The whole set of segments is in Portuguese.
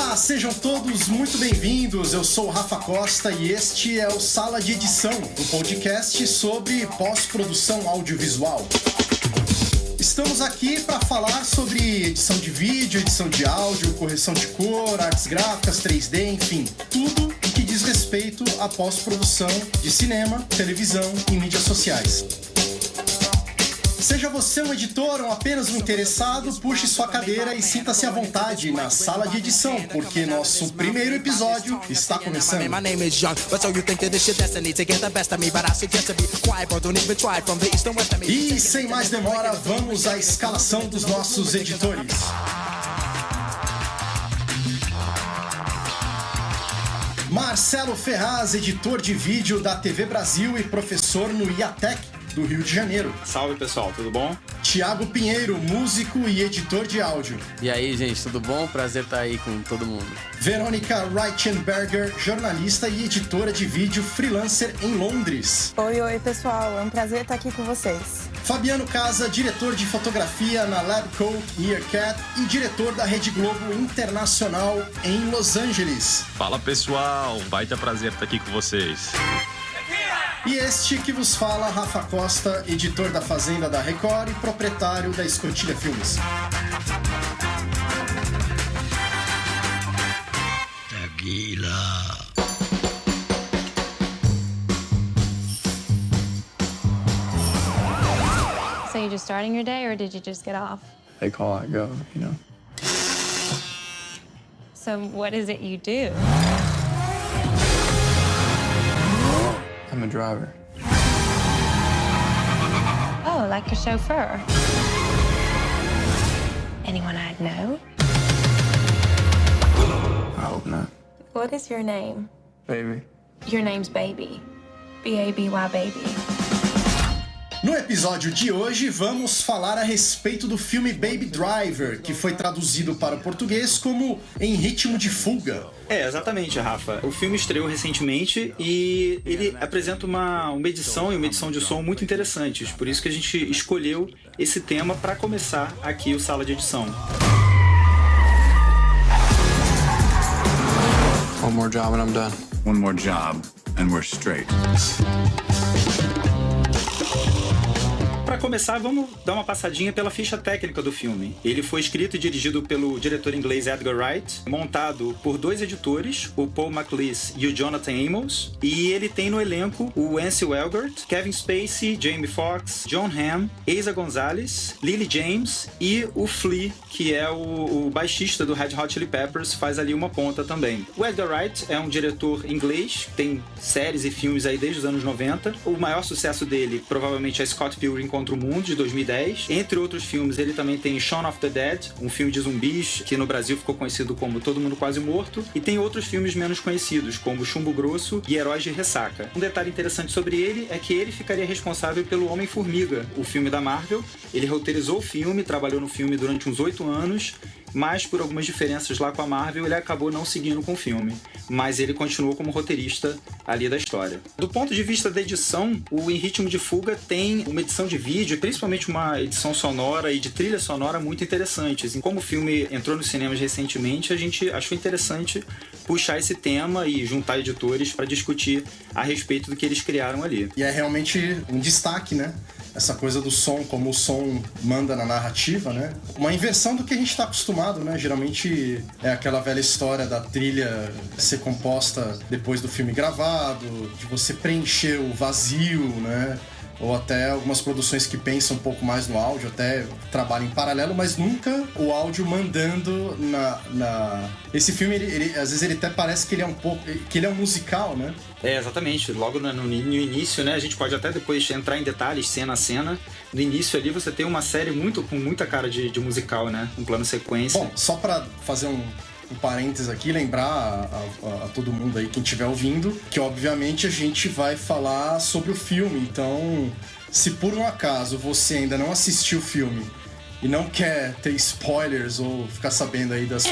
Olá, sejam todos muito bem-vindos. Eu sou o Rafa Costa e este é o Sala de Edição, um podcast sobre pós-produção audiovisual. Estamos aqui para falar sobre edição de vídeo, edição de áudio, correção de cor, artes gráficas, 3D, enfim, tudo que diz respeito à pós-produção de cinema, televisão e mídias sociais. Seja você um editor ou apenas um interessado, puxe sua cadeira e sinta-se à vontade na sala de edição, porque nosso primeiro episódio está começando. E sem mais demora, vamos à escalação dos nossos editores. Marcelo Ferraz, editor de vídeo da TV Brasil e professor no IATEC do Rio de Janeiro. Salve, pessoal, tudo bom? Thiago Pinheiro, músico e editor de áudio. E aí, gente, tudo bom? Prazer estar aí com todo mundo. Verônica Reichenberger, jornalista e editora de vídeo freelancer em Londres. Oi, pessoal, é um prazer estar aqui com vocês. Fabiano Casa, diretor de fotografia na Labcoat Meerkat e diretor da Rede Globo Internacional em Los Angeles. Fala, pessoal, baita prazer estar aqui com vocês. E este que vos fala, Rafa Costa, editor da Fazenda da Record e proprietário da Escotilha Filmes. Tequila. So you're just starting your day, or did you just get off? I call, I go, you know. So what is it you do? I'm a driver. Oh, like a chauffeur. Anyone I'd know? I hope not. What is your name? Baby. Your name's Baby. B-A-B-Y, Baby. No episódio de hoje, vamos falar a respeito do filme Baby Driver, que foi traduzido para o português como Em Ritmo de Fuga. Exatamente, Rafa. O filme estreou recentemente e ele apresenta uma edição e uma edição de som muito interessantes. Por isso que a gente escolheu esse tema para começar aqui o Sala de Edição. One more job and I'm done. One more job and we're straight. Para começar, vamos dar uma passadinha pela ficha técnica do filme. Ele foi escrito e dirigido pelo diretor inglês Edgar Wright, montado por dois editores, o Paul McLeish e o Jonathan Amos, e ele tem no elenco o Ansel Elgort, Kevin Spacey, Jamie Foxx, John Hamm, Eiza Gonzalez, Lily James e o Flea, que é o baixista do Red Hot Chili Peppers, faz ali uma ponta também. O Edgar Wright é um diretor inglês, tem séries e filmes aí desde os anos 90. O maior sucesso dele provavelmente é Scott Pilgrim Contra o Mundo, de 2010. Entre outros filmes, ele também tem Shaun of the Dead, um filme de zumbis que no Brasil ficou conhecido como Todo Mundo Quase Morto, e tem outros filmes menos conhecidos, como Chumbo Grosso e Heróis de Ressaca. Um detalhe interessante sobre ele é que ele ficaria responsável pelo Homem-Formiga, o filme da Marvel. Ele roteirizou o filme, trabalhou no filme durante uns 8 anos, mas por algumas diferenças lá com a Marvel, ele acabou não seguindo com o filme. Mas ele continuou como roteirista ali da história. Do ponto de vista da edição, o Em Ritmo de Fuga tem uma edição de vídeo, principalmente uma edição sonora e de trilha sonora muito interessantes. E como o filme entrou nos cinemas recentemente, a gente achou interessante puxar esse tema e juntar editores para discutir a respeito do que eles criaram ali. E é realmente um destaque, né? Essa coisa do som, como o som manda na narrativa, né? Uma inversão do que a gente está acostumado, né? Geralmente é aquela velha história da trilha ser composta depois do filme gravado, de você preencher o vazio, né? Ou até algumas produções que pensam um pouco mais no áudio, até trabalham em paralelo, mas nunca o áudio mandando na... Esse filme, ele às vezes ele até parece que ele é um pouco... que ele é um musical, né? Exatamente. Logo no início, né? A gente pode até depois entrar em detalhes, cena a cena. No início ali você tem uma série com muita cara de musical, né? Um plano sequência. Bom, só pra fazer um parênteses aqui, lembrar a todo mundo aí, quem estiver ouvindo, que obviamente a gente vai falar sobre o filme. Então, se por um acaso você ainda não assistiu o filme e não quer ter spoilers ou ficar sabendo aí das...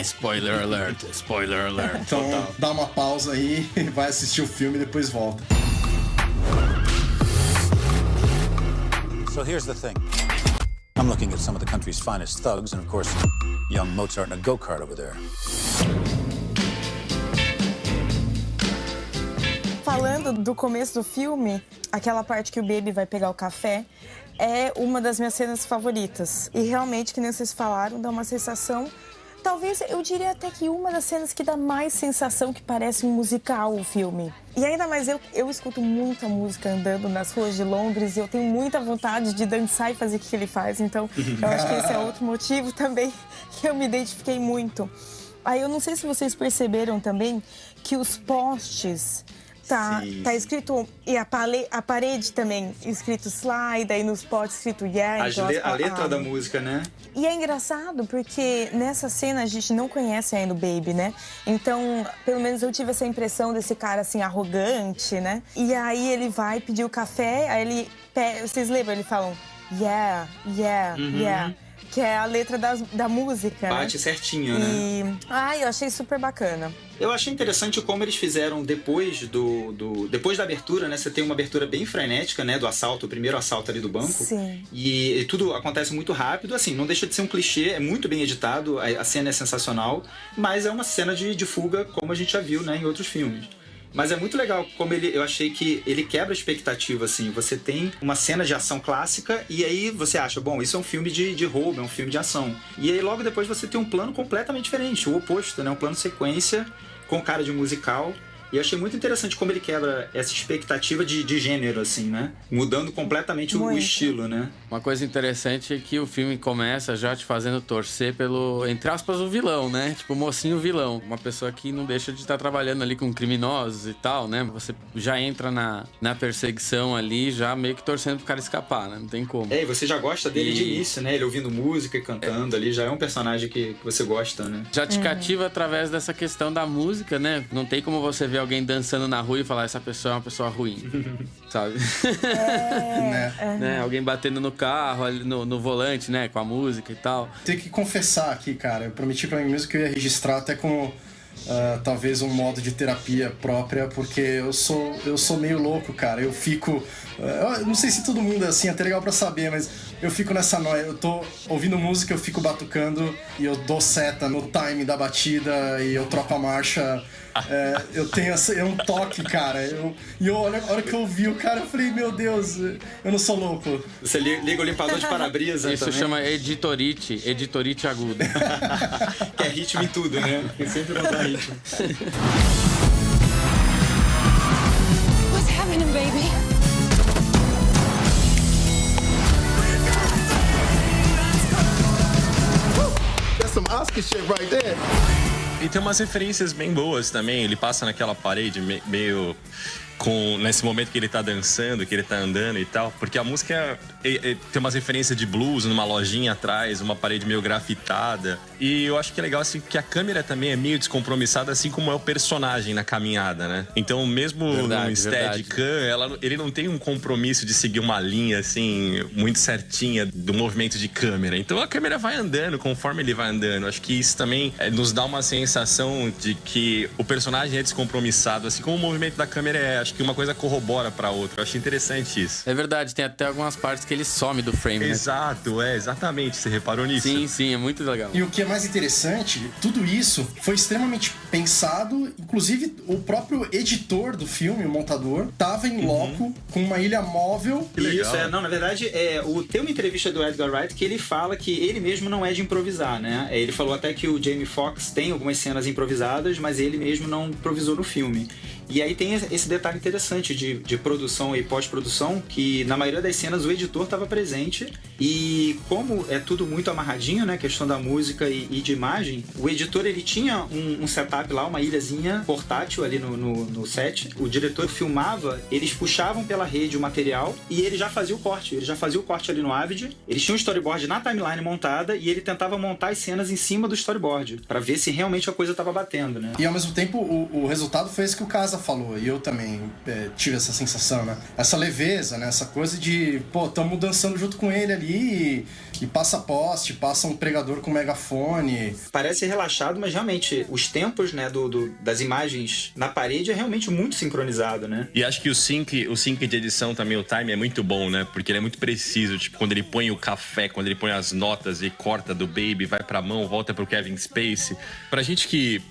Spoiler alert, spoiler alert. Então, Total. dá uma pausa aí, vai assistir o filme e depois volta. So here's the thing. I'm looking at some of the country's finest thugs and, of course, young Mozart in a go-kart over there. Falando do começo do filme, aquela parte que o Baby vai pegar o café é uma das minhas cenas favoritas. E realmente, que nem vocês falaram, dá uma sensação... Talvez, eu diria até que uma das cenas que dá mais sensação que parece um musical, o filme. E ainda mais eu escuto muita música andando nas ruas de Londres e eu tenho muita vontade de dançar e fazer o que ele faz. Então, eu acho que esse é outro motivo também que eu me identifiquei muito. Aí eu não sei se vocês perceberam também que os postes... Tá escrito, e a parede também, escrito slide, aí nos potes escrito yeah. Então a letra da música, né? E é engraçado porque nessa cena a gente não conhece ainda o Baby, né? Então, pelo menos eu tive essa impressão desse cara assim, arrogante, né? E aí ele vai pedir o café, aí ele, vocês lembram? Eles falam yeah, yeah, yeah. Que é a letra da música, Bate certinho, né? Eu achei super bacana. Eu achei interessante como eles fizeram depois depois da abertura, né? Você tem uma abertura bem frenética, né? Do assalto, o primeiro assalto ali do banco. Sim. E tudo acontece muito rápido, assim, não deixa de ser um clichê, é muito bem editado, a cena é sensacional, mas é uma cena de fuga, como a gente já viu, né? Em outros filmes. Mas é muito legal como eu achei que ele quebra a expectativa, assim. Você tem uma cena de ação clássica e aí você acha, bom, isso é um filme de roubo, é um filme de ação. E aí logo depois você tem um plano completamente diferente, o oposto, né? Um plano sequência com cara de musical. E eu achei muito interessante como ele quebra essa expectativa de gênero, assim, né? Mudando completamente o estilo, né? Uma coisa interessante é que o filme começa já te fazendo torcer pelo, entre aspas, o vilão, né? Tipo, o mocinho vilão. Uma pessoa que não deixa de estar trabalhando ali com criminosos e tal, né? Você já entra na perseguição ali, já meio que torcendo pro cara escapar, né? Não tem como. E você já gosta dele de início, né? Ele ouvindo música e cantando ali, já é um personagem que você gosta, né? Já te cativa através dessa questão da música, né? Não tem como você ver alguém dançando na rua e falar, essa pessoa é uma pessoa ruim, sabe? Né? Alguém batendo no carro, no volante, né? Com a música e tal. Tenho que confessar aqui, cara, eu prometi pra mim mesmo que eu ia registrar até com talvez um modo de terapia própria, porque eu sou meio louco, cara. Eu fico... não sei se todo mundo é assim, é até legal pra saber, mas eu fico nessa noia. Eu tô ouvindo música, eu fico batucando e eu dou seta no time da batida e eu troco a marcha. Eu tenho um toque, cara. A hora que eu ouvi o cara, eu falei, meu Deus, eu não sou louco. Você liga o limpador de para-brisa. Isso também chama editorite aguda. Que é ritmo em tudo, né? Porque sempre não dá ritmo. What's happening, baby? That's some Oscar shit right there. E tem umas referências bem boas também. Ele passa naquela parede meio... nesse momento que ele tá dançando, que ele tá andando e tal. Porque a música tem umas referências de blues numa lojinha atrás, uma parede meio grafitada. E eu acho que é legal assim, que a câmera também é meio descompromissada, assim como é o personagem na caminhada, né? Então mesmo no Steadicam, ele não tem um compromisso de seguir uma linha assim, muito certinha do movimento de câmera. Então a câmera vai andando conforme ele vai andando. Acho que isso também nos dá uma sensação de que o personagem é descompromissado, assim como o movimento da câmera é. Acho que uma coisa corrobora pra outra. Eu achei interessante isso. É verdade, tem até algumas partes que ele some do frame, Exato, né? Exatamente. Você reparou nisso? Sim, é muito legal. E o que é mais interessante, tudo isso foi extremamente pensado, inclusive o próprio editor do filme, o montador, tava em loco com uma ilha móvel. Isso, na verdade, tem uma entrevista do Edgar Wright que ele fala que ele mesmo não é de improvisar, né? Ele falou até que o Jamie Foxx tem algumas cenas improvisadas, mas ele mesmo não improvisou no filme. E aí tem esse detalhe interessante de produção e pós-produção, que na maioria das cenas o editor estava presente, e como é tudo muito amarradinho, né, questão da música e de imagem, o editor ele tinha um setup lá, uma ilhazinha portátil ali no set. O diretor filmava, eles puxavam pela rede o material e ele já fazia o corte. Ele já fazia o corte ali no Avid, eles tinham um storyboard na timeline montada e ele tentava montar as cenas em cima do storyboard, para ver se realmente a coisa estava batendo, né? E ao mesmo tempo o resultado foi esse que o Casa falou, e eu também tive essa sensação, né? Essa leveza, né? Essa coisa de, pô, tamo dançando junto com ele ali e passa poste, passa um pregador com megafone. Parece relaxado, mas realmente os tempos, né, das imagens na parede é realmente muito sincronizado, né? E acho que o sync de edição também, o time é muito bom, né? Porque ele é muito preciso, tipo, quando ele põe o café, quando ele põe as notas e corta do Baby, vai pra mão, volta pro Kevin Spacey. Pra gente que,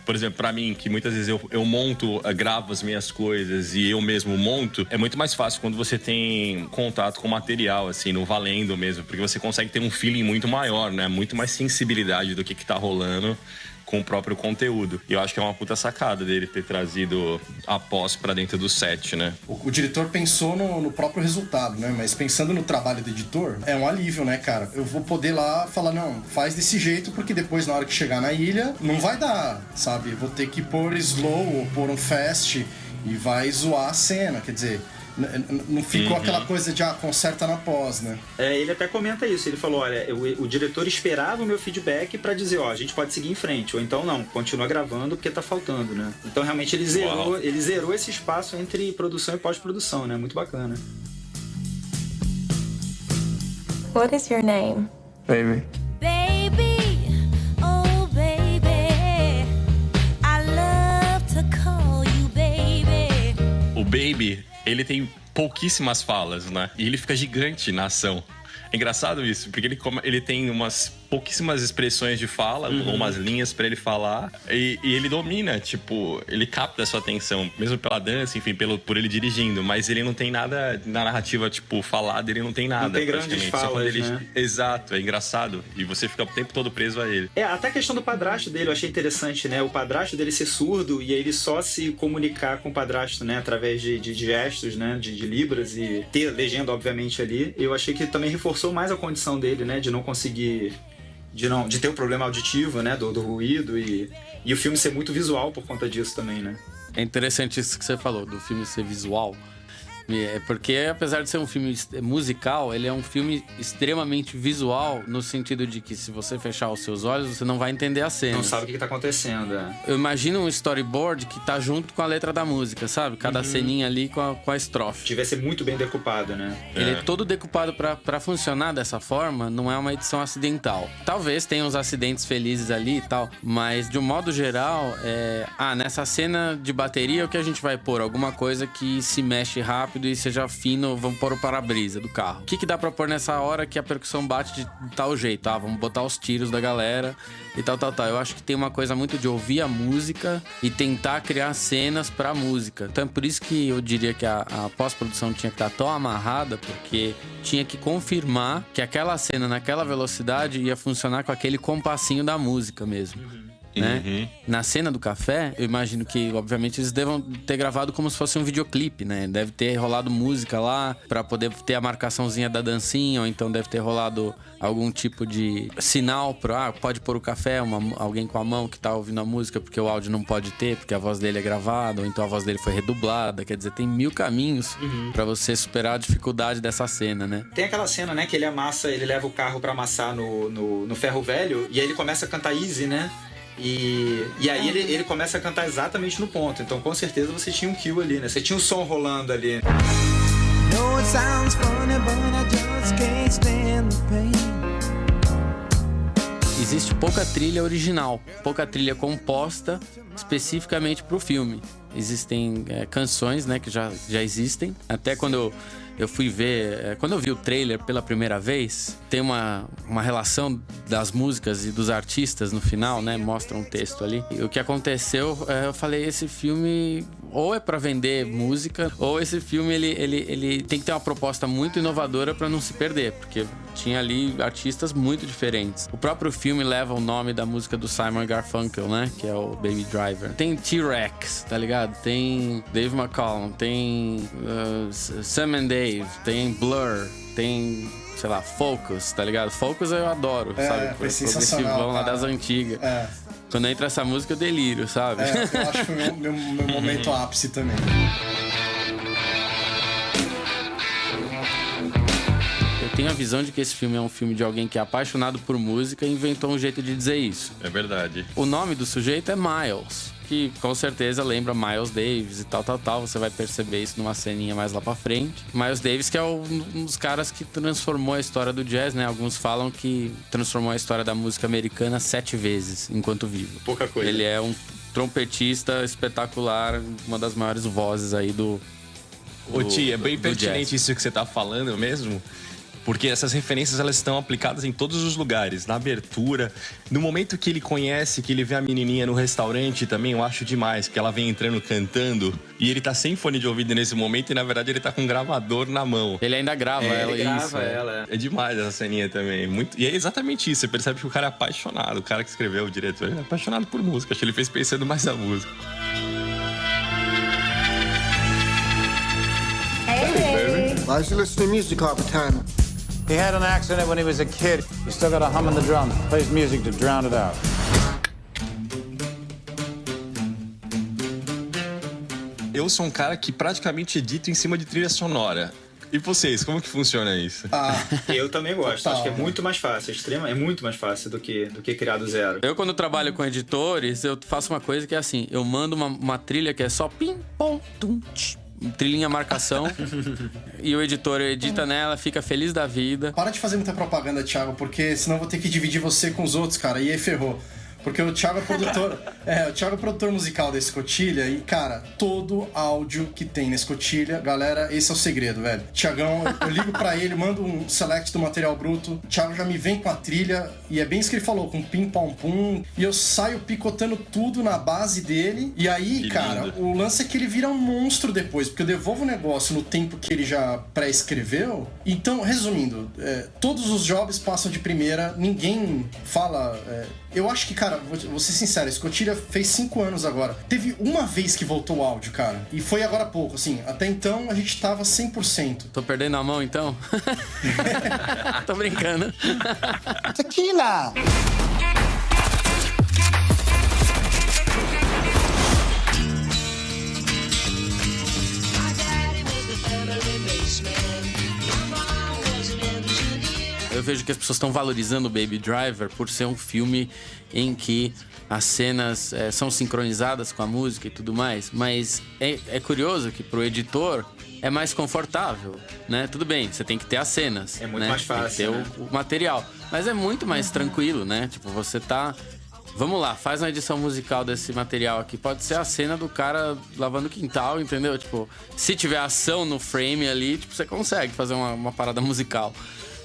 por exemplo, pra mim, que muitas vezes eu monto, gravo as minhas coisas e eu mesmo monto, é muito mais fácil quando você tem contato com o material, assim, no valendo mesmo, porque você consegue ter um feeling muito maior, né? Muito mais sensibilidade do que tá rolando com o próprio conteúdo. E eu acho que é uma puta sacada dele ter trazido a pós pra dentro do set, né? O diretor pensou no próprio resultado, né? Mas pensando no trabalho do editor, é um alívio, né, cara? Eu vou poder lá falar, não, faz desse jeito, porque depois, na hora que chegar na ilha, não vai dar, sabe? Vou ter que pôr slow ou pôr um fast e vai zoar a cena, quer dizer... Não ficou aquela coisa de, conserta na pós, né? Ele até comenta isso, ele falou, olha, o diretor esperava o meu feedback pra dizer, a gente pode seguir em frente, ou então não, continua gravando porque tá faltando, né? Então realmente ele zerou esse espaço entre produção e pós-produção, né? Muito bacana. What is your name? Baby. Baby, oh baby, I love to call you baby. O Baby, ele tem pouquíssimas falas, né? E ele fica gigante na ação. É engraçado isso, porque ele tem umas pouquíssimas expressões de fala, umas linhas pra ele falar, e ele domina, tipo, ele capta a sua atenção, mesmo pela dança, enfim, por ele dirigindo, mas ele não tem nada na narrativa, tipo, falada, ele não tem nada. Não tem grandes falas, só quando ele... né? Exato, é engraçado, e você fica o tempo todo preso a ele. Até a questão do padrasto dele eu achei interessante, né? O padrasto dele ser surdo e ele só se comunicar com o padrasto, né? Através de gestos, né? De libras e ter legenda, obviamente, ali. Eu achei que também reforçou mais a condição dele, né? De não conseguir... De ter um problema auditivo, né? Do ruído e o filme ser muito visual por conta disso também, né? É interessante isso que você falou, do filme ser visual. Porque apesar de ser um filme musical, ele é um filme extremamente visual, no sentido de que se você fechar os seus olhos, você não vai entender a cena. Não sabe o que tá acontecendo, Eu imagino um storyboard que tá junto com a letra da música, sabe? Cada ceninha ali com a estrofe. Tivesse muito bem decupado, né? Ele é todo decupado pra funcionar dessa forma, não é uma edição acidental. Talvez tenha uns acidentes felizes ali e tal, mas de um modo geral, nessa cena de bateria, o que a gente vai pôr? Alguma coisa que se mexe rápido e seja fino, vamos pôr o para-brisa do carro. O que dá pra pôr nessa hora que a percussão bate de tal jeito? Vamos botar os tiros da galera e tal. Eu acho que tem uma coisa muito de ouvir a música e tentar criar cenas pra música. Então é por isso que eu diria que a pós-produção tinha que estar tão amarrada, porque tinha que confirmar que aquela cena naquela velocidade ia funcionar com aquele compassinho da música mesmo. Né? Na cena do café, eu imagino que, obviamente, eles devam ter gravado como se fosse um videoclipe, né? Deve ter rolado música lá pra poder ter a marcaçãozinha da dancinha, ou então deve ter rolado algum tipo de sinal pra, pode pôr o café, alguém com a mão que tá ouvindo a música, porque o áudio não pode ter, porque a voz dele é gravada, ou então a voz dele foi redublada. Quer dizer, tem 1000 caminhos pra você superar a dificuldade dessa cena, né? Tem aquela cena, né, que ele leva o carro pra amassar no ferro velho, e aí ele começa a cantar Easy, né? E aí ele começa a cantar exatamente no ponto. Então com certeza você tinha um kill ali, né? Você tinha o som rolando ali. Existe pouca trilha original, pouca trilha composta especificamente pro filme. Existem canções, né, que já existem. Até quando eu fui ver... Quando eu vi o trailer pela primeira vez, tem uma relação das músicas e dos artistas no final, né? Mostra um texto ali. E o que aconteceu, eu falei, esse filme ou é pra vender música, ou esse filme ele tem que ter uma proposta muito inovadora pra não se perder, porque tinha ali artistas muito diferentes. O próprio filme leva o nome da música do Simon Garfunkel, né? Que é o Baby Driver. Tem T-Rex, tá ligado? Tem Dave McCallum, tem Sam and Dave, tem Blur, tem, sei lá, Focus, tá ligado? Focus eu adoro, sabe? Foi sensacional, lá das antigas. Quando entra essa música eu delírio, sabe? Eu acho que foi meu momento ápice também. Eu tenho a visão de que esse filme é um filme de alguém que é apaixonado por música e inventou um jeito de dizer isso. É verdade. O nome do sujeito é Miles, que com certeza lembra Miles Davis e tal. Você vai perceber isso numa ceninha mais lá pra frente. Miles Davis, que é um dos caras que transformou a história do jazz, né? Alguns falam que transformou a história da música americana 7 vezes enquanto vivo. Pouca coisa. Ele é um trompetista espetacular, uma das maiores vozes aí do Ô, Ti, é bem do pertinente jazz. isso que você tá falando mesmo, porque essas referências elas estão aplicadas em todos os lugares, na abertura, no momento que ele conhece, que ele vê a menininha no restaurante também, eu acho demais, que ela vem entrando cantando e ele tá sem fone de ouvido nesse momento e na verdade ele tá com um gravador na mão. Ele ainda grava ela, ele grava isso. ela. É demais essa ceninha também. E é exatamente isso. Você percebe que o cara é apaixonado. O cara que escreveu, o diretor, ele é apaixonado por música. Acho que ele fez pensando mais na música. Why is he listening to music all the time? He had an accident when he was a kid. He still got a hum in the drums. Plays music to drown it out. Eu sou um cara que praticamente edito em cima de trilha sonora. E vocês, como que funciona isso? Eu também gosto. Total, Acho que é né? muito mais fácil. É muito mais fácil do que criar do zero. Eu, quando trabalho com editores, eu faço uma coisa que é assim: eu mando uma trilha que é só pim, pom, tum, tch, trilhinha marcação, e o editor edita nela, fica feliz da vida. Para de fazer muita propaganda, Thiago, porque senão eu vou ter que dividir você com os outros, cara, e aí ferrou. Porque o Thiago é produtor, o Thiago é produtor musical da Escotilha e, cara, todo áudio que tem na Escotilha, galera, esse é o segredo, velho. Thiagão, eu ligo pra ele, mando um select do material bruto, o Thiago já me vem com a trilha, e é bem isso que ele falou, com pim, pom, pum, e eu saio picotando tudo na base dele, e aí, cara, o lance é que ele vira um monstro depois, porque eu devolvo o negócio no tempo que ele já pré-escreveu. Então, resumindo, todos os jobs passam de primeira, ninguém fala... eu acho que, cara, vou ser sincero, a Escotilha fez 5 anos agora. Teve uma vez que voltou o áudio, cara. E foi agora há pouco, assim. Até então a gente tava 100%. Tô perdendo a mão, então? Tô brincando. Tequila! Eu vejo que as pessoas estão valorizando o Baby Driver por ser um filme em que as cenas são sincronizadas com a música e tudo mais, mas é curioso que pro editor é mais confortável, né? Tudo bem, você tem que ter as cenas. É muito né? mais fácil, Tem que ter o material, mas é muito mais tranquilo, né? Tipo, você tá... Vamos lá, faz uma edição musical desse material aqui. Pode ser a cena do cara lavando o quintal, entendeu? Tipo, se tiver ação no frame ali, tipo, você consegue fazer uma parada musical,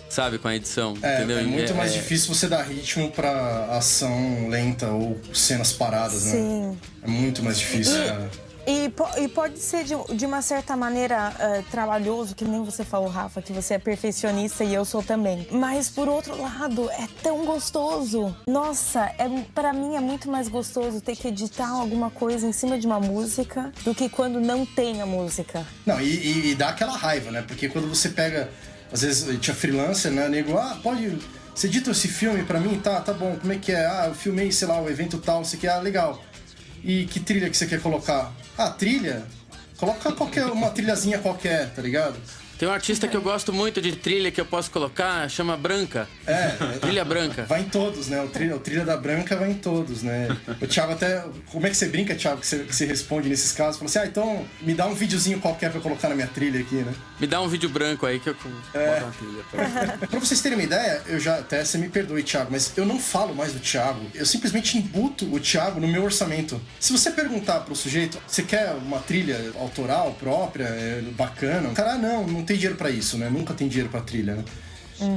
sabe? Com a edição, entendeu? É muito mais difícil você dar ritmo pra ação lenta ou cenas paradas, Sim. né? É muito mais difícil, cara. E pode ser de uma certa maneira trabalhoso, que nem você falou, Rafa, que você é perfeccionista e eu sou também. Mas, por outro lado, é tão gostoso. Nossa, pra mim é muito mais gostoso ter que editar alguma coisa em cima de uma música do que quando não tem a música. Não, e dá aquela raiva, né? Porque quando você pega... Às vezes tinha freelancer, né? Nego, pode... Você edita esse filme pra mim? Tá bom. Como é que é? Eu filmei, sei lá, o evento tal, não sei o que. Legal. E que trilha que você quer colocar? Trilha? Coloca uma trilhazinha qualquer, tá ligado? Tem um artista que eu gosto muito de trilha que eu posso colocar, chama Branca. Trilha Branca. Vai em todos, né? O trilha da Branca vai em todos, né? O Thiago até... Como é que você brinca, Thiago, que você responde nesses casos? Fala assim, então me dá um videozinho qualquer pra eu colocar na minha trilha aqui, né? Me dá um vídeo branco aí que eu boto uma trilha. Pra vocês terem uma ideia, você me perdoe, Thiago, mas eu não falo mais do Thiago. Eu simplesmente embuto o Thiago no meu orçamento. Se você perguntar pro sujeito, você quer uma trilha autoral, própria, bacana? O cara, não tem dinheiro pra isso, né? Nunca tem dinheiro pra trilha, né?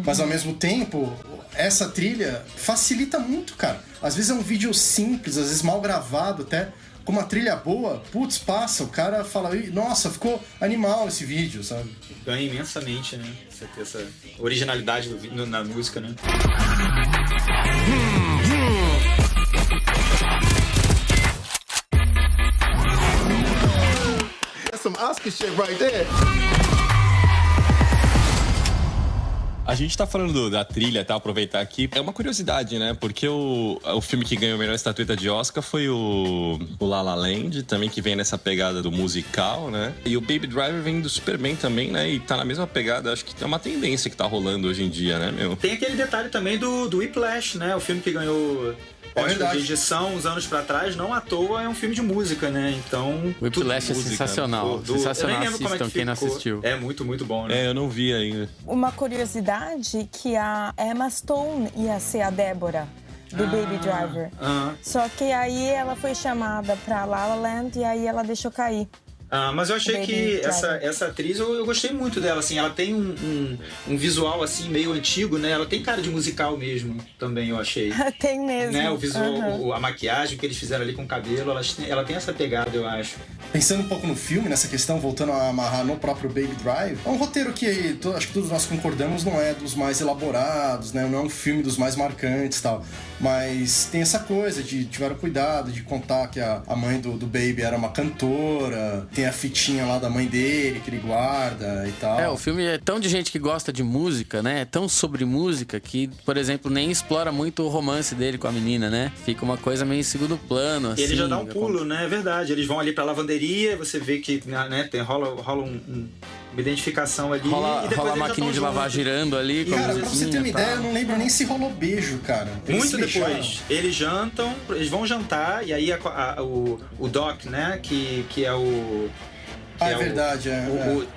Mas ao mesmo tempo, essa trilha facilita muito, cara. Às vezes é um vídeo simples, às vezes mal gravado até, com uma trilha boa, passa, o cara fala, nossa, ficou animal esse vídeo, sabe? Ganha imensamente, né? Você ter essa originalidade na música, né? That's some Oscar shit right there. A gente tá falando da trilha, tá? Aproveitar aqui. É uma curiosidade, né? Porque o filme que ganhou a melhor estatueta de Oscar foi o La La Land, também, que vem nessa pegada do musical, né? E o Baby Driver vem do Superman também, né? E tá na mesma pegada. Acho que é uma tendência que tá rolando hoje em dia, né, meu? Tem aquele detalhe também do Whiplash, né? O filme que ganhou Oscar de edição uns anos pra trás, não à toa é um filme de música, né? Então... O Whiplash é sensacional. Sensacional, assistam quem não assistiu. É muito, muito bom, né? É, eu não vi ainda. Uma curiosidade que a Emma Stone ia ser a Débora do Baby Driver. Só que aí ela foi chamada pra La La Land e aí ela deixou cair. Mas eu achei que essa atriz, eu gostei muito dela, assim, ela tem um visual, assim, meio antigo, né? Ela tem cara de musical mesmo, também, eu achei. Tem mesmo. Né? O visual, a maquiagem que eles fizeram ali com o cabelo, ela tem essa pegada, eu acho. Pensando um pouco no filme, nessa questão, voltando a amarrar no próprio Baby Drive, é um roteiro que acho que todos nós concordamos, não é dos mais elaborados, né? Não é um filme dos mais marcantes e tal. Mas tem essa coisa de tiveram cuidado de contar que a mãe do Baby era uma cantora, tem a fitinha lá da mãe dele que ele guarda e tal. O filme é tão de gente que gosta de música, né? É tão sobre música que, por exemplo, nem explora muito o romance dele com a menina, né? Fica uma coisa meio em segundo plano, assim. Ele já dá um pulo, né? É verdade. Eles vão ali pra lavanderia, você vê que, né, rola uma identificação ali. Rola a maquininha de lavar girando ali. Cara, pra você ter uma ideia, eu não lembro nem se rolou beijo, cara. Muito depois. Eles jantam, eles vão jantar, e aí o Doc, né, que é o... É verdade,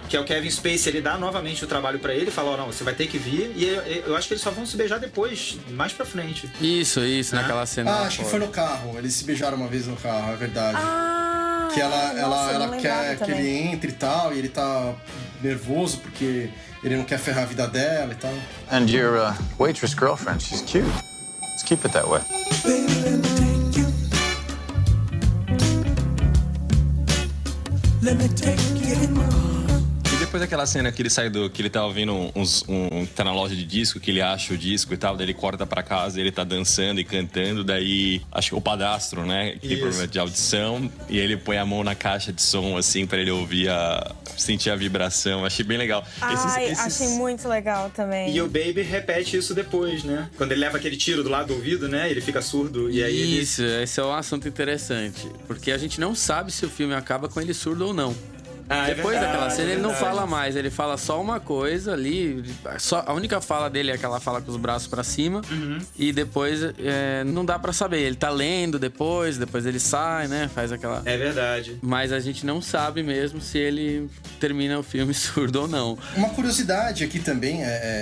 que é o Kevin Spacey, ele dá novamente o trabalho pra ele, fala, não, você vai ter que vir, e eu acho que eles só vão se beijar depois, mais pra frente. Isso, naquela cena. Acho que foi no carro, eles se beijaram uma vez no carro, é verdade. Que ela quer que ele entre e tal, e ele tá nervoso porque ele não quer ferrar a vida dela e tal. And your waitress girlfriend, she's cute. Let's keep it that way. E depois daquela cena que ele sai que ele tá ouvindo tá na loja de disco, que ele acha o disco e tal, daí ele corta pra casa, ele tá dançando e cantando, daí acho que o padrasto, né, que tem problema de audição, e ele põe a mão na caixa de som, assim, pra ele ouvir sentir a vibração. Achei bem legal. Achei muito legal também. E o Baby repete isso depois, né? Quando ele leva aquele tiro do lado do ouvido, né? Ele fica surdo e aí esse é um assunto interessante, porque a gente não sabe se o filme acaba com ele surdo ou não. Depois daquela cena ele não fala mais, ele fala só uma coisa ali, a única fala dele é aquela fala com os braços pra cima, e depois não dá pra saber, ele tá lendo depois ele sai, né, faz aquela... É verdade. Mas a gente não sabe mesmo se ele termina o filme surdo ou não. Uma curiosidade aqui também,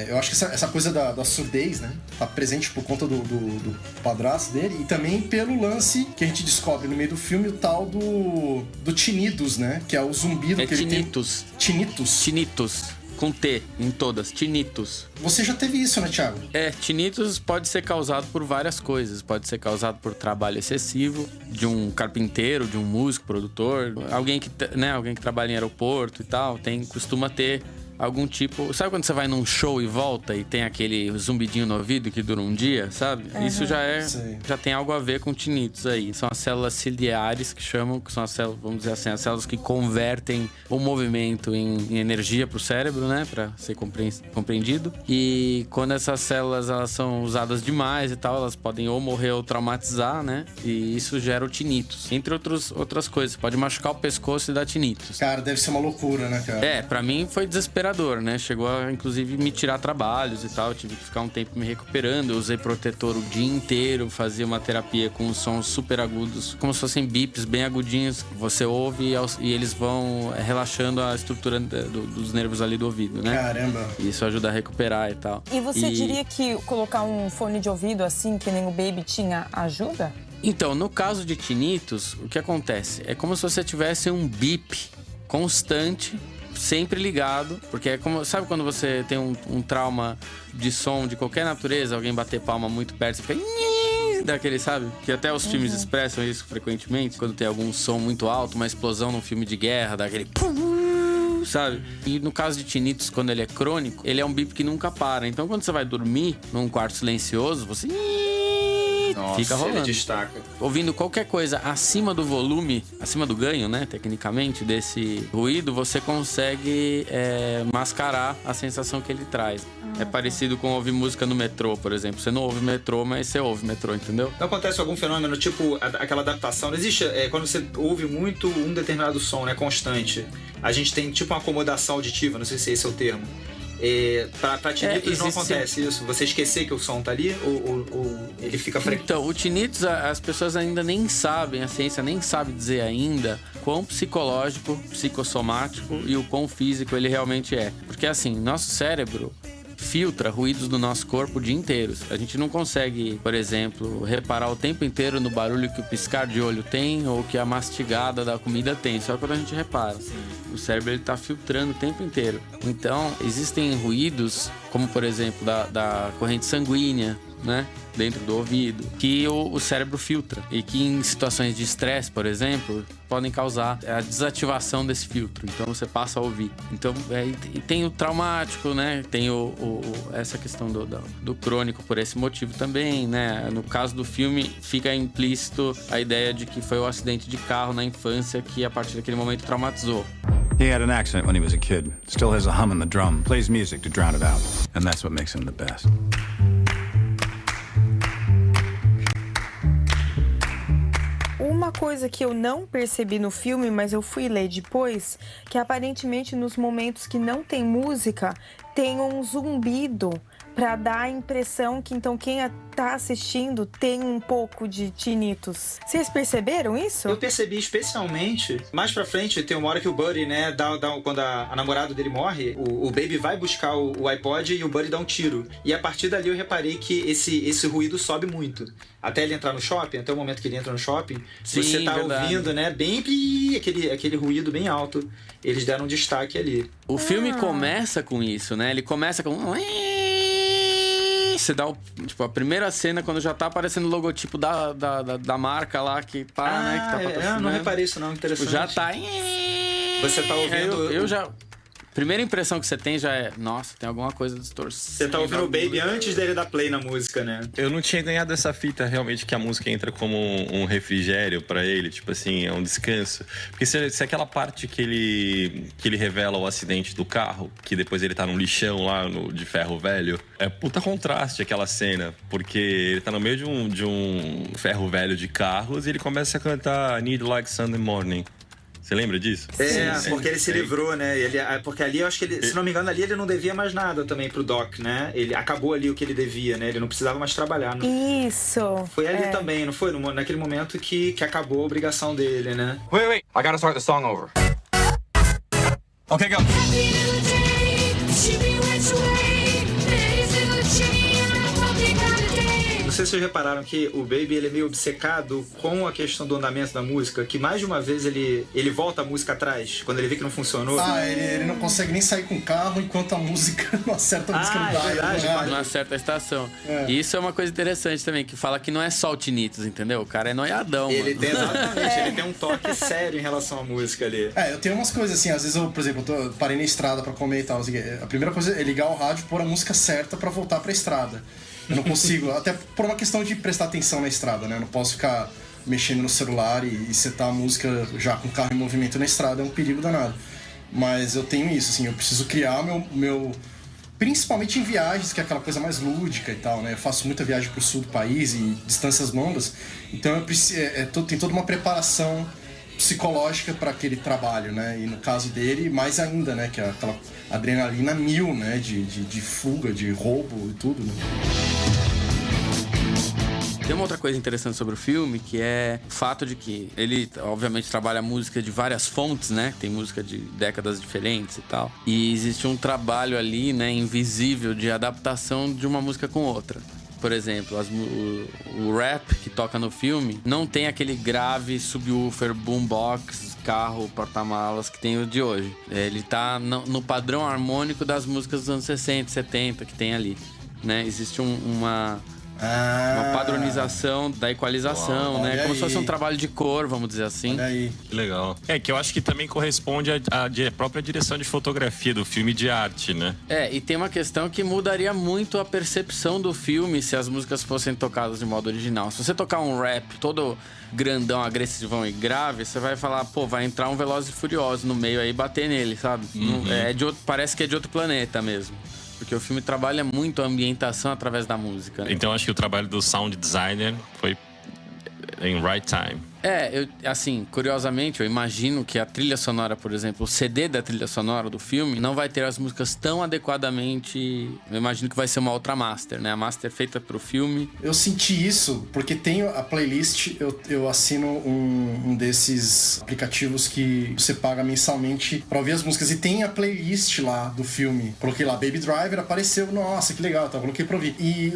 eu acho que essa coisa da surdez, né, tá presente por conta do padrasto dele, e também pelo lance que a gente descobre no meio do filme, o tal do tinnitus, né, que é o zumbido. Tinnitus. Tinnitus. Com T em todas. Tinnitus. Você já teve isso, né, Thiago? Tinnitus pode ser causado por várias coisas. Pode ser causado por trabalho excessivo de um carpinteiro, de um músico, produtor. Alguém que trabalha em aeroporto e tal, costuma ter algum tipo... Sabe quando você vai num show e volta e tem aquele zumbidinho no ouvido que dura um dia, sabe? Isso já tem algo a ver com tinnitus aí. São as células ciliares que chamam, que são as células, vamos dizer assim, as células que convertem o movimento em energia pro cérebro, né? Pra ser compreendido. E quando essas células elas são usadas demais e tal, elas podem ou morrer ou traumatizar, né? E isso gera o tinnitus. Entre outras coisas. Pode machucar o pescoço e dar tinnitus. Cara, deve ser uma loucura, né, cara? Pra mim foi desesperador, né? Chegou a, inclusive, me tirar trabalhos e tal. Eu tive que ficar um tempo me recuperando. Eu usei protetor o dia inteiro. Fazia uma terapia com sons super agudos, como se fossem bips bem agudinhos. Você ouve e eles vão relaxando a estrutura dos nervos ali do ouvido, né? Caramba! Isso ajuda a recuperar e tal. E você diria que colocar um fone de ouvido assim, que nem o Baby tinha, ajuda? Então, no caso de tinnitus, o que acontece? É como se você tivesse um bip constante, sempre ligado, porque é como... Sabe quando você tem um trauma de som de qualquer natureza, alguém bater palma muito perto, você fica... daquele, sabe? Que até os filmes expressam isso frequentemente, quando tem algum som muito alto, uma explosão num filme de guerra, daquele... sabe? E no caso de tinnitus, quando ele é crônico, ele é um bip que nunca para. Então, quando você vai dormir num quarto silencioso, você... Nossa, fica rolando. ele destaca. Ouvindo qualquer coisa acima do volume, acima do ganho, né, tecnicamente, desse ruído, você consegue mascarar a sensação que ele traz. É parecido com ouvir música no metrô, por exemplo. Você não ouve metrô, mas você ouve metrô, entendeu? Não acontece algum fenômeno, tipo aquela adaptação? Não existe, quando você ouve muito um determinado som, né, constante, a gente tem tipo uma acomodação auditiva, não sei se esse é o termo. Pra tinnitus não acontece isso? Você esquecer que o som tá ali ou ele fica frequente? Então, o tinnitus, as pessoas ainda nem sabem, a ciência nem sabe dizer ainda quão psicológico, psicossomático e o quão físico ele realmente é. Porque assim, nosso cérebro filtra ruídos do nosso corpo o dia inteiro. A gente não consegue, por exemplo, reparar o tempo inteiro no barulho que o piscar de olho tem ou que a mastigada da comida tem, só quando a gente repara. O cérebro ele tá filtrando o tempo inteiro. Então, existem ruídos, como por exemplo da corrente sanguínea, né, dentro do ouvido, que o cérebro filtra e que em situações de estresse, por exemplo, podem causar a desativação desse filtro. Então você passa a ouvir. Então, e tem o traumático, né? Tem essa questão do crônico por esse motivo também, né? No caso do filme, fica implícito a ideia de que foi o acidente de carro na infância que a partir daquele momento traumatizou. He had an accident when he was a kid. Still has a hum in the drum. Plays music to drown it out. And that's what makes him the best. Uma coisa que eu não percebi no filme, mas eu fui ler depois, que aparentemente nos momentos que não tem música, tem um zumbido pra dar a impressão que então quem tá assistindo tem um pouco de tinnitus. Vocês perceberam isso? Eu percebi especialmente, mais pra frente tem uma hora que o Buddy, né, quando a namorada dele morre, o Baby vai buscar o iPod e o Buddy dá um tiro. E a partir dali eu reparei que esse ruído sobe muito. Até ele entrar no shopping, até o momento que ele entra no shopping, sim, você tá ouvindo, né, bem aquele ruído bem alto. Eles deram um destaque ali. O filme começa com isso, né? Ele começa com... Você dá a primeira cena quando já tá aparecendo o logotipo da marca lá que tá, né? Que tá patrocinando. Não reparei isso não, interessante. Já tá... Você tá ouvindo... Eu já... Primeira impressão que você tem já é... Nossa, tem alguma coisa distorcida. Você tá ouvindo o Baby antes dele dar play na música, né? Eu não tinha ganhado essa fita realmente que a música entra como um refrigério pra ele. Tipo assim, é um descanso. Porque se aquela parte que ele revela o acidente do carro, que depois ele tá num lixão lá de ferro velho, é puta contraste aquela cena. Porque ele tá no meio de um ferro velho de carros e ele começa a cantar Need Like Sunday Morning. Você lembra disso? Sim. Porque ele se livrou, né? Porque ali, eu acho que ele, se não me engano, ali ele não devia mais nada também pro Doc, né? Ele acabou ali o que ele devia, né? Ele não precisava mais trabalhar. Isso. Foi ali também, não foi? Naquele momento que acabou a obrigação dele, né? Wait. I gotta start the song over. Okay, go. Não sei se vocês repararam que o Baby ele é meio obcecado com a questão do andamento da música, que mais de uma vez ele volta a música atrás, quando ele vê que não funcionou. Ele não consegue nem sair com o carro enquanto a música não acerta a música no dial. Não acerta a estação. E isso é uma coisa interessante também, que fala que não é só o tinnitus, entendeu? O cara é noiadão, ele mano. Tem, exatamente, ele tem um toque sério em relação à música ali. Eu tenho umas coisas assim, às vezes eu, por exemplo, eu parei na estrada pra comer e tal, assim, a primeira coisa é ligar o rádio e pôr a música certa pra voltar pra estrada. Eu não consigo, até por uma questão de prestar atenção na estrada, né? Eu não posso ficar mexendo no celular e setar a música já com o carro em movimento na estrada, é um perigo danado. Mas eu tenho isso, assim, eu preciso criar meu principalmente em viagens, que é aquela coisa mais lúdica e tal, né? Eu faço muita viagem pro sul do país e distâncias longas, então eu preciso, tem toda uma preparação psicológica para aquele trabalho, né? E no caso dele, mais ainda, né? Que é aquela adrenalina mil, né? De fuga, de roubo e tudo, né? Tem uma outra coisa interessante sobre o filme, que é o fato de que ele, obviamente, trabalha música de várias fontes, né? Tem música de décadas diferentes e tal. E existe um trabalho ali, né, invisível, de adaptação de uma música com outra. Por exemplo, o rap que toca no filme não tem aquele grave subwoofer, boombox, carro, porta-malas que tem o de hoje. Ele tá no padrão harmônico das músicas dos anos 60, 70 que tem ali, né? Existe uma Uma padronização da equalização, né? olha Como se fosse aí. um trabalho de cor, vamos dizer assim. Olha aí. Que legal. Que eu acho que também corresponde à própria direção de fotografia do filme de arte, né? E tem uma questão que mudaria muito a percepção do filme se as músicas fossem tocadas de modo original. Se você tocar um rap todo grandão, agressivão e grave, você vai falar, pô, vai entrar um Velozes e Furiosos no meio aí e bater nele, sabe? Parece que é de outro planeta mesmo. Porque o filme trabalha muito a ambientação através da música. Né? Então acho que o trabalho do sound designer foi em right time. Curiosamente, eu imagino que a trilha sonora, por exemplo, o CD da trilha sonora do filme não vai ter as músicas tão adequadamente. Eu imagino que vai ser uma outra master, né? A master feita pro filme. Eu senti isso porque tenho a playlist, eu assino um desses aplicativos que você paga mensalmente pra ouvir as músicas. E tem a playlist lá do filme. Coloquei lá Baby Driver, apareceu, nossa, que legal, então coloquei pra ouvir. E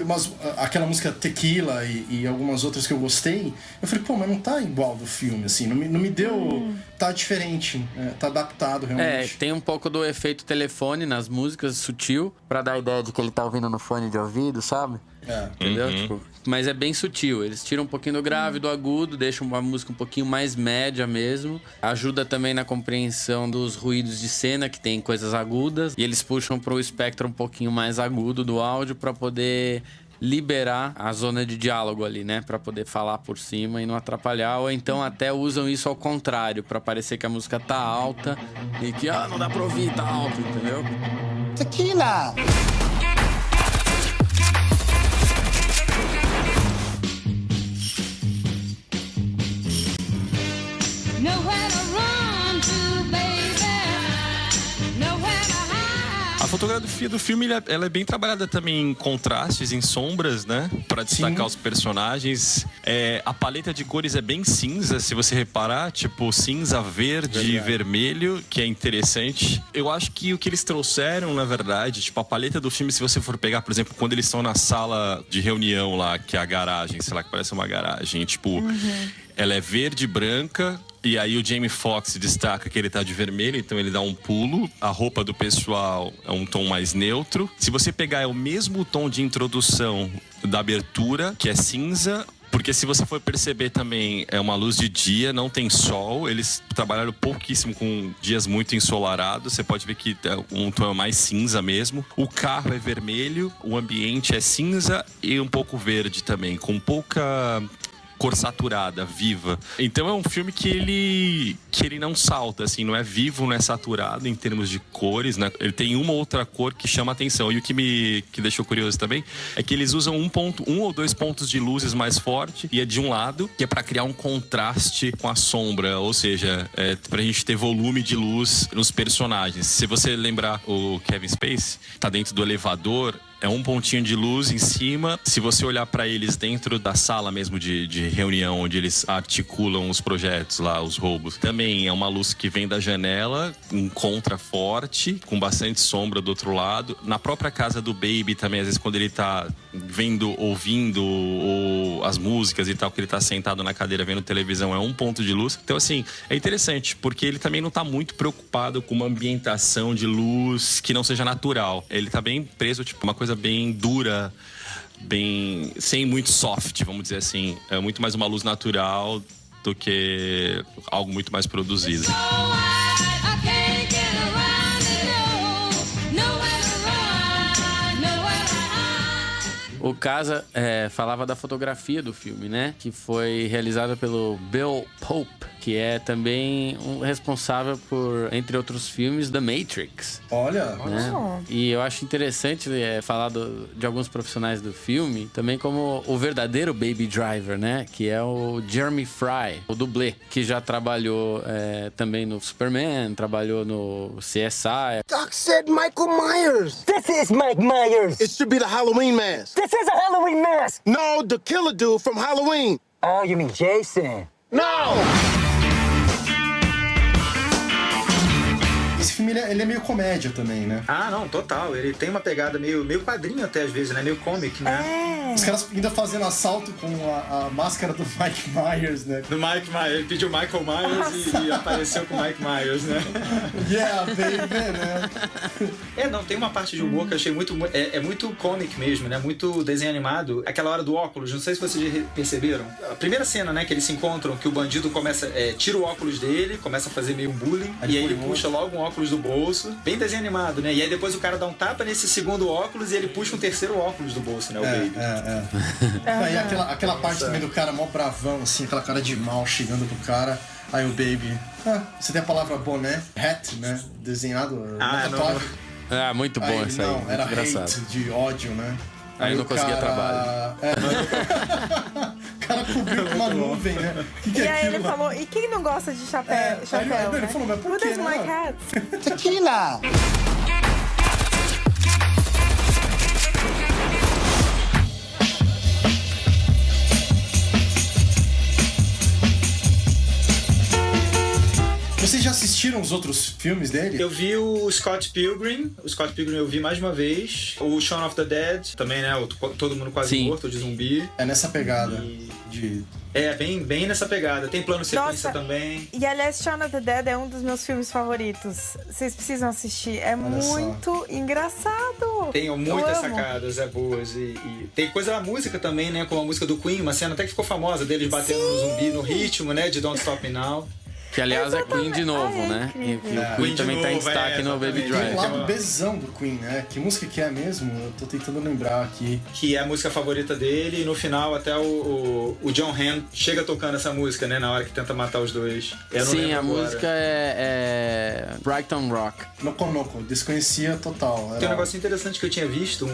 aquela música Tequila e algumas outras que eu gostei, eu falei, pô, mas não tá igual do filme, assim, não me deu... Tá diferente, tá adaptado realmente. Tem um pouco do efeito telefone nas músicas, sutil, pra dar a ideia de que ele tá ouvindo no fone de ouvido, sabe? Entendeu? Tipo, mas é bem sutil. Eles tiram um pouquinho do grave, do agudo, deixam uma música um pouquinho mais média mesmo. Ajuda também na compreensão dos ruídos de cena, que tem coisas agudas. E eles puxam pro espectro um pouquinho mais agudo do áudio pra poder liberar a zona de diálogo ali, né? Pra poder falar por cima e não atrapalhar. Ou então até usam isso ao contrário, pra parecer que a música tá alta e que, não dá pra ouvir, tá alto, entendeu? Tequila! A fotografia do filme, ela é bem trabalhada também em contrastes, em sombras, né? Pra destacar os personagens. A paleta de cores é bem cinza, se você reparar. Tipo, cinza, verde e vermelho, que é interessante. Eu acho que o que eles trouxeram, na verdade, tipo, a paleta do filme, se você for pegar, por exemplo, quando eles estão na sala de reunião lá, que é a garagem, sei lá, que parece uma garagem. Tipo, ela é verde e branca. E aí o Jamie Foxx destaca que ele tá de vermelho, então ele dá um pulo. A roupa do pessoal é um tom mais neutro. Se você pegar, é o mesmo tom de introdução da abertura, que é cinza. Porque se você for perceber também, é uma luz de dia, não tem sol. Eles trabalharam pouquíssimo com dias muito ensolarados. Você pode ver que um tom é mais cinza mesmo. O carro é vermelho, o ambiente é cinza e um pouco verde também, com pouca cor saturada, viva. Então é um filme que ele não salta, assim, não é vivo, não é saturado em termos de cores, né? Ele tem uma outra cor que chama atenção. E o que deixou curioso também é que eles usam um ou dois pontos de luzes mais forte, e é de um lado, que é pra criar um contraste com a sombra, ou seja, pra gente ter volume de luz nos personagens. Se você lembrar, o Kevin Spacey tá dentro do elevador, é um pontinho de luz em cima. Se você olhar para eles dentro da sala mesmo de reunião, onde eles articulam os projetos lá, os roubos, também é uma luz que vem da janela, um contra forte, com bastante sombra do outro lado. Na própria casa do Baby também, às vezes quando ele tá ouvindo as músicas e tal, que ele tá sentado na cadeira vendo televisão, é um ponto de luz. Então, assim, é interessante, porque ele também não tá muito preocupado com uma ambientação de luz que não seja natural. Ele tá bem preso, tipo, uma coisa bem dura, bem sem muito soft, vamos dizer assim. É muito mais uma luz natural do que algo muito mais produzido. O Casa falava da fotografia do filme, né? Que foi realizada pelo Bill Pope, que é também responsável por, entre outros filmes, The Matrix. Olha! Né? E eu acho interessante falar de alguns profissionais do filme, também como o verdadeiro Baby Driver, né? Que é o Jeremy Fry, o dublê, que já trabalhou também no Superman, trabalhou no CSI. Doc said Michael Myers. This is Mike Myers. It should be the Halloween mask. This is a Halloween mask. No, the killer dude from Halloween. Oh, you mean Jason? No! Esse filme ele é meio comédia também, né? Ah, não, total. Ele tem uma pegada meio quadrinho até às vezes, né? Meio comic, né? Os caras ainda fazendo assalto com a máscara do Mike Myers, né? Do Mike Myers. Ele pediu Michael Myers e apareceu com o Mike Myers, né? Yeah, baby, né? Não, tem uma parte de humor que eu achei muito... É muito comic mesmo, né? Muito desenho animado. Aquela hora do óculos, não sei se vocês já perceberam. A primeira cena, né? Que eles se encontram, que o bandido começa... tira o óculos dele, começa a fazer meio bullying. E aí ele puxa logo um óculos do bolso. Bem desenho animado, né? E aí depois o cara dá um tapa nesse segundo óculos e ele puxa um terceiro óculos do bolso, né? O Baby. E aquela parte também do cara mó bravão, assim, aquela cara de mal chegando pro cara. Aí o Baby... você tem a palavra boné, hat, né? Desenhado na tatuagem. Muito bom isso aí. Não, era engraçado. hate, de ódio, né? Aí não conseguia trabalho. O cara cobriu com uma nuvem, né? E aí ele falou, e quem não gosta de chapéu? Ele falou, mas por que, né? my hat? Tequila! Vocês já assistiram os outros filmes dele? Eu vi o Scott Pilgrim. O Scott Pilgrim eu vi mais uma vez. O Shaun of the Dead também, né? Todo mundo quase morto, de zumbi. É nessa pegada de... bem nessa pegada. Tem plano sequência também. E aliás, Shaun of the Dead é um dos meus filmes favoritos. Vocês precisam assistir. É muito engraçado. Tem muitas sacadas boas. E tem coisa da música também, né? Como a música do Queen, uma cena até que ficou famosa deles batendo no zumbi, no ritmo, né? De Don't Stop Me Now. Que, aliás, é Queen de novo, né? E o Queen também tá em destaque no Baby Drive. Tem o lado bezão do Queen, né? Que música que é mesmo? Eu tô tentando lembrar aqui. Que é a música favorita dele. E no final, até o John Hamm chega tocando essa música, né? Na hora que tenta matar os dois. Sim, a música é Brighton Rock. Noco, desconhecia total. Tem um negócio interessante que eu tinha visto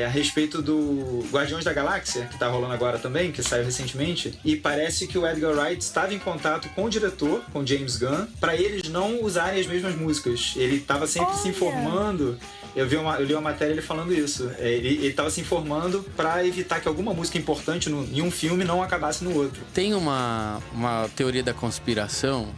a respeito do Guardiões da Galáxia, que tá rolando agora também, que saiu recentemente. E parece que o Edgar Wright estava em contato com o diretor, com James Gunn, pra eles não usarem as mesmas músicas. Ele tava sempre se informando. Eu li uma matéria ele falando isso. Ele tava se informando pra evitar que alguma música importante em um filme não acabasse no outro. Tem uma teoria da conspiração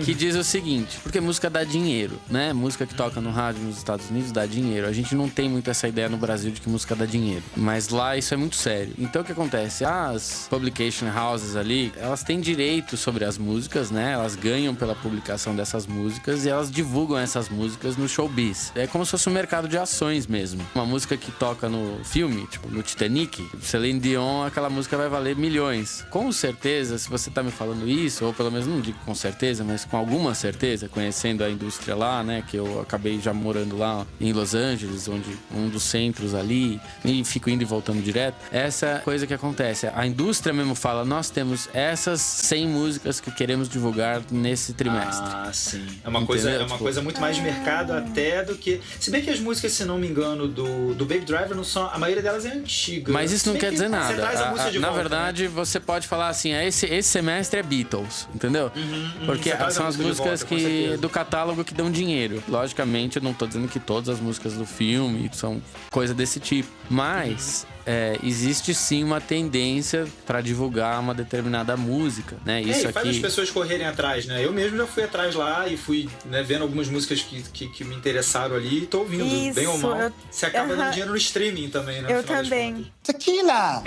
que diz o seguinte, porque música dá dinheiro, né? Música que toca no rádio nos Estados Unidos dá dinheiro. A gente não tem muito essa ideia no Brasil de que música dá dinheiro, mas lá isso é muito sério. Então o que acontece? As publication houses ali, elas têm direito sobre as músicas, né? Elas ganham pela publicação dessas músicas e elas divulgam essas músicas no showbiz. É como se fosse um mercado de ações mesmo. Uma música que toca no filme, tipo no Titanic, Celine Dion, aquela música vai valer milhões. Com certeza, se você tá me falando isso, ou pelo menos não digo com certeza, mas com alguma certeza, conhecendo a indústria lá, né? Que eu acabei já morando lá em Los Angeles, onde um dos centros ali, e fico indo e voltando direto. Essa coisa que acontece, a indústria mesmo fala, nós temos essas 100 músicas que queremos divulgar nesse trimestre. Ah, sim. É uma coisa muito mais de mercado até do que... Se bem que as músicas, se não me engano, do Baby Driver, não são... A maioria delas é antiga. Mas isso não quer dizer nada. Você traz a música de na volta, verdade, né? Você pode falar assim, esse semestre é Beatles, entendeu? Porque são as músicas do catálogo que dão dinheiro. Logicamente, eu não tô dizendo que todas as músicas do filme são coisa desse tipo. Mas... existe sim uma tendência para divulgar uma determinada música, né? Isso faz as pessoas correrem atrás, né? Eu mesmo já fui atrás lá e fui, né, vendo algumas músicas que me interessaram ali e tô ouvindo, bem ou mal. Você acaba dando dinheiro no streaming também, né? Eu também. Tequila!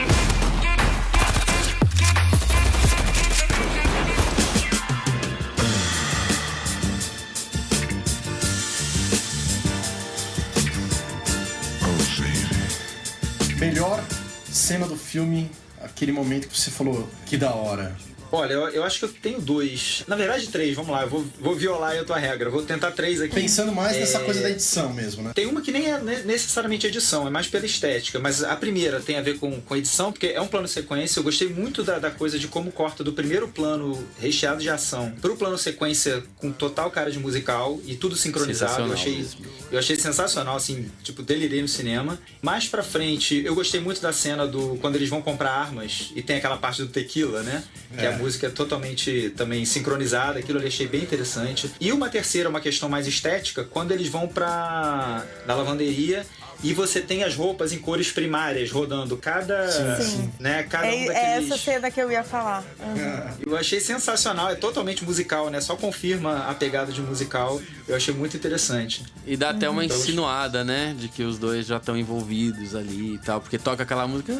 Melhor cena do filme, aquele momento que você falou, que da hora. Olha, eu acho que eu tenho 2. Na verdade, 3, vamos lá. Eu vou violar a tua regra. Vou tentar 3 aqui. Pensando mais nessa coisa da edição mesmo, né? Tem uma que nem é necessariamente edição, é mais pela estética. Mas a primeira tem a ver com edição, porque é um plano sequência. Eu gostei muito da coisa de como corta do primeiro plano recheado de ação pro plano sequência com total cara de musical e tudo sincronizado. Eu achei sensacional, assim, tipo, delirei no cinema. Mais pra frente, eu gostei muito da cena quando eles vão comprar armas e tem aquela parte do tequila, né? Que é música é totalmente também sincronizada, aquilo eu achei bem interessante. E uma terceira, uma questão mais estética, quando eles vão na lavanderia e você tem as roupas em cores primárias rodando, cada Sim. né, cada um daqueles... É essa cena que eu ia falar. Eu achei sensacional, é totalmente musical, né? Só confirma a pegada de musical. Eu achei muito interessante. E dá até uma insinuada, né? De que os dois já estão envolvidos ali e tal. Porque toca aquela música...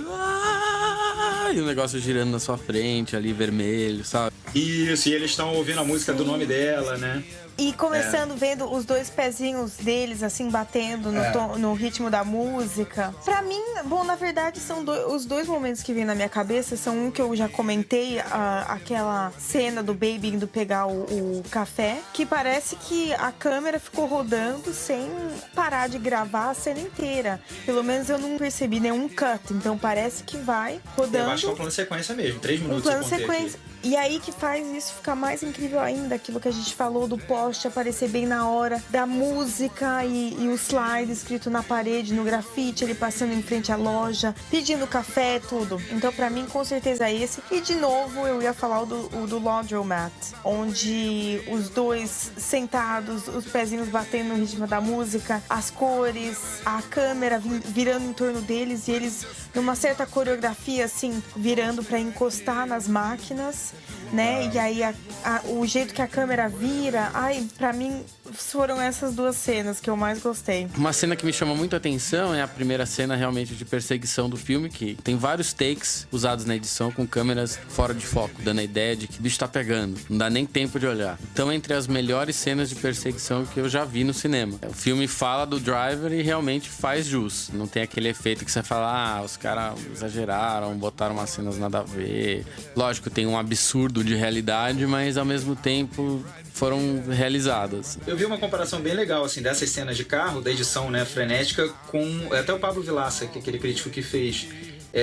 E o negócio girando na sua frente ali, vermelho, sabe? Isso, e eles estão ouvindo a música do nome dela, né? E começando vendo os dois pezinhos deles, assim, batendo no ritmo da música. Pra mim, bom, na verdade, são os dois momentos que vêm na minha cabeça. São um que eu já comentei, aquela cena do Baby indo pegar o café. Que parece que a câmera ficou rodando sem parar de gravar a cena inteira. Pelo menos eu não percebi nenhum cut. Então parece que vai rodando. Eu acho que é um plano de sequência mesmo, 3 minutos. Um plano de sequência. E aí que faz isso ficar mais incrível ainda, aquilo que a gente falou do poste aparecer bem na hora, da música e o slide escrito na parede, no grafite, ele passando em frente à loja, pedindo café, tudo. Então pra mim com certeza é esse. E de novo eu ia falar o do Laundromat, onde os dois sentados, os pezinhos batendo no ritmo da música, as cores, a câmera virando em torno deles e eles numa certa coreografia assim, virando pra encostar nas máquinas, né? E aí o jeito que a câmera vira, pra mim foram essas duas cenas que eu mais gostei. Uma cena que me chama muito a atenção é a primeira cena realmente de perseguição do filme, que tem vários takes usados na edição com câmeras fora de foco, dando a ideia de que o bicho tá pegando, não dá nem tempo de olhar. Então, entre as melhores cenas de perseguição que eu já vi no cinema. O filme fala do driver e realmente faz jus. Não tem aquele efeito que você fala, os caras exageraram, botaram umas cenas nada a ver. Lógico, tem um absurdo de realidade, mas ao mesmo tempo foram realizadas. Eu vi uma comparação bem legal, assim, dessas cenas de carro, da edição, né, frenética, com até o Pablo Vilaça, que é aquele crítico que fez,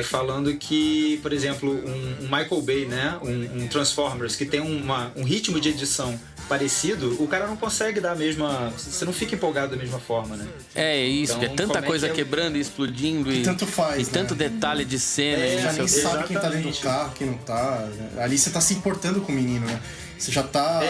falando que, por exemplo, um Michael Bay, né, um Transformers, que tem um ritmo de edição parecido, o cara não consegue dar a mesma... Você não fica empolgado da mesma forma, né? É isso, então, é tanta coisa quebrando e explodindo e tanto faz, e tanto detalhe de cena. Já nem sabe quem tá dentro do carro, quem não tá. Ali você tá se importando com o menino, né? Você já tá...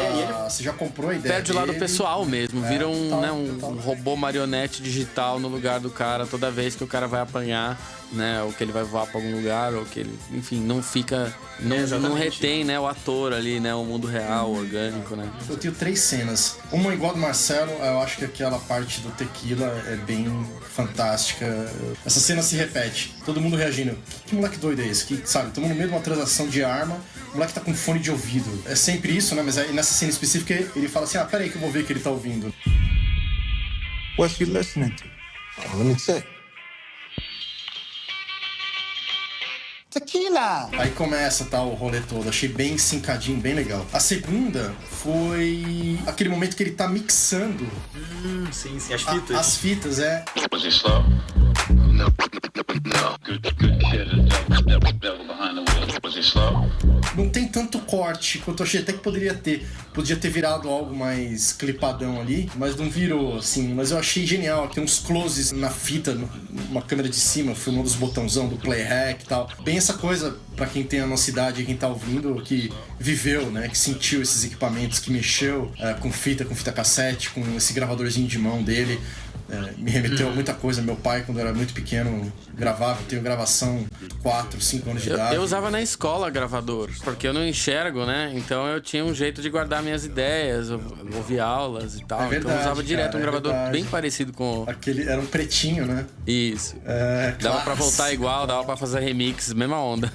Você já comprou a ideia perde o lado pessoal mesmo. Vira um robô marionete digital no lugar do cara toda vez que o cara vai apanhar, né? Ou que ele vai voar pra algum lugar, ou que ele... Enfim, não fica... Não retém, né, o ator ali, né? O mundo real, orgânico, né? Eu tenho 3 cenas. Uma igual do Marcelo, eu acho que aquela parte do tequila é bem fantástica. Essa cena se repete. Todo mundo reagindo. Que moleque doido é esse? Sabe, estamos no meio de uma transação de arma, o moleque tá com fone de ouvido. É sempre isso, né? Mas aí, nessa cena específica ele fala assim, peraí que eu vou ver o que ele tá ouvindo. What's you listening to? Oh, let me check. Tequila! Aí começa o rolê todo, achei bem sincadinho, bem legal. A segunda foi aquele momento que ele tá mixando. Sim, as fitas. As fitas, Was he slow? No. Good kid. Devil behind the wheel. Was he slow? Não tem tanto corte quanto eu achei até que poderia ter. Podia ter virado algo mais clipadão ali, mas não virou, assim. Mas eu achei genial. Tem uns closes na fita, uma câmera de cima, filmando os botãozão do play hack e tal. Bem essa coisa, pra quem tem a nossa idade e quem tá ouvindo, que viveu, né? Que sentiu esses equipamentos, que mexeu com fita cassete, com esse gravadorzinho de mão dele. Me remeteu a muita coisa. Meu pai, quando eu era muito pequeno, gravava. Eu tenho gravação 4, 5 anos de idade. Eu usava na escola gravador, porque eu não enxergo, né? Então eu tinha um jeito de guardar minhas ideias, ouvir aulas e tal. É verdade, então eu usava direto um gravador bem parecido com... Era um pretinho, né? Isso. Dava pra voltar igual, dava pra fazer remix, mesma onda.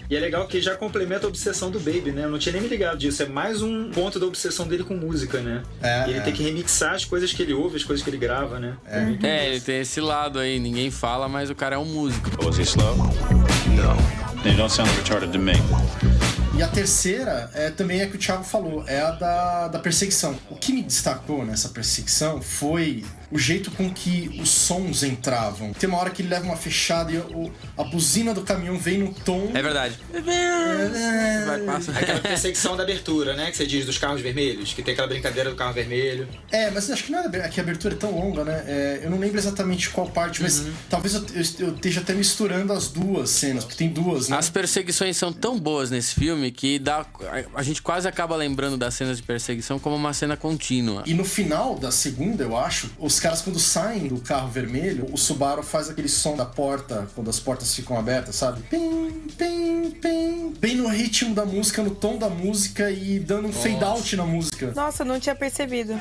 E é legal que já complementa a obsessão do Baby, né? Eu não tinha nem me ligado disso. É mais um ponto da obsessão dele com música, né? Ele tem que remixar as coisas que ele ouve, as coisas que ele grava, né? Ele tem esse lado aí, ninguém fala, mas o cara é um músico. Was he slow? No. You don't sound retarded to me. E a terceira também é que o Thiago falou, é a da perseguição. O que me destacou nessa perseguição foi o jeito com que os sons entravam. Tem uma hora que ele leva uma fechada e a buzina do caminhão vem no tom. É verdade. Vai passar. Aquela perseguição da abertura, né? Que você diz dos carros vermelhos, que tem aquela brincadeira do carro vermelho. Mas acho que não é que a abertura é tão longa, né? Eu não lembro exatamente qual parte, mas talvez eu esteja até misturando as duas cenas, porque tem duas, né? As perseguições são tão boas nesse filme que a gente quase acaba lembrando das cenas de perseguição como uma cena contínua. E no final da segunda, eu acho, os caras quando saem do carro vermelho, o Subaru faz aquele som da porta, quando as portas ficam abertas, sabe? Pim, pim, pim. Bem no ritmo da música, no tom da música e dando um fade out na música. Nossa, não tinha percebido.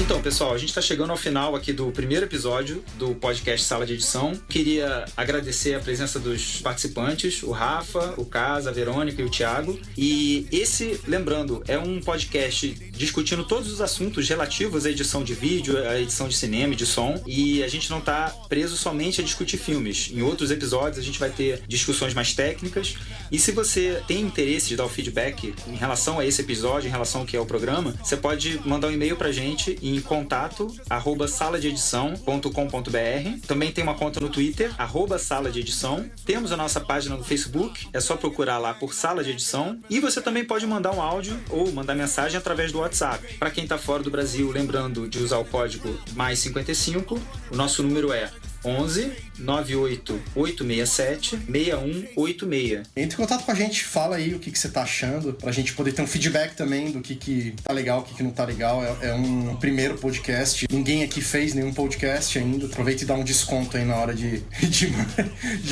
Então, pessoal, a gente tá chegando ao final aqui do primeiro episódio do podcast Sala de Edição. Queria agradecer a presença dos participantes, o Rafa, o Casa, a Verônica e o Thiago. E esse, lembrando, é um podcast discutindo todos os assuntos relativos à edição de vídeo, à edição de cinema e de som. E a gente não tá preso somente a discutir filmes. Em outros episódios a gente vai ter discussões mais técnicas. E se você tem interesse de dar o feedback em relação a esse episódio, em relação ao que é o programa, você pode mandar um e-mail pra gente em contato@saladeedição.com.br. Também tem uma conta no Twitter, @saladeedição. Temos a nossa página no Facebook, é só procurar lá por Sala de Edição. E você também pode mandar um áudio ou mandar mensagem através do WhatsApp. Para quem tá fora do Brasil, lembrando de usar o código +55, o nosso número é 11 98 867 6186. Entre em contato com a gente, fala aí o que você tá achando, pra gente poder ter um feedback também do que tá legal, o que não tá legal. É um primeiro podcast, ninguém aqui fez nenhum podcast ainda. Aproveita e dá um desconto aí na hora de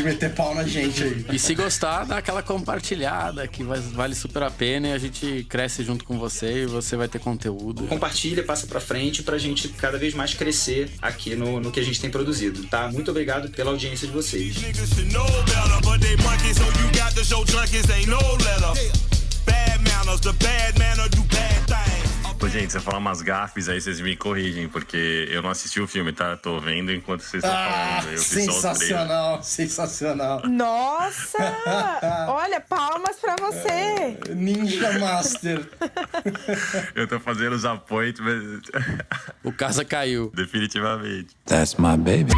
meter pau na gente aí. E se gostar, dá aquela compartilhada que vale super a pena e a gente cresce junto com você e você vai ter conteúdo. Compartilha, passa pra frente pra gente cada vez mais crescer aqui no que a gente tem produzido, tá? Muito obrigado pela audiência de vocês. Pô, gente, se eu falar umas gafes aí, vocês me corrigem, porque eu não assisti o filme, tá? Tô vendo enquanto vocês estão falando. Eu sensacional, sensacional. Nossa! Olha, palmas pra você! Ninja Master. Eu tô fazendo os apoios, mas... O Casa caiu. Definitivamente. That's my baby.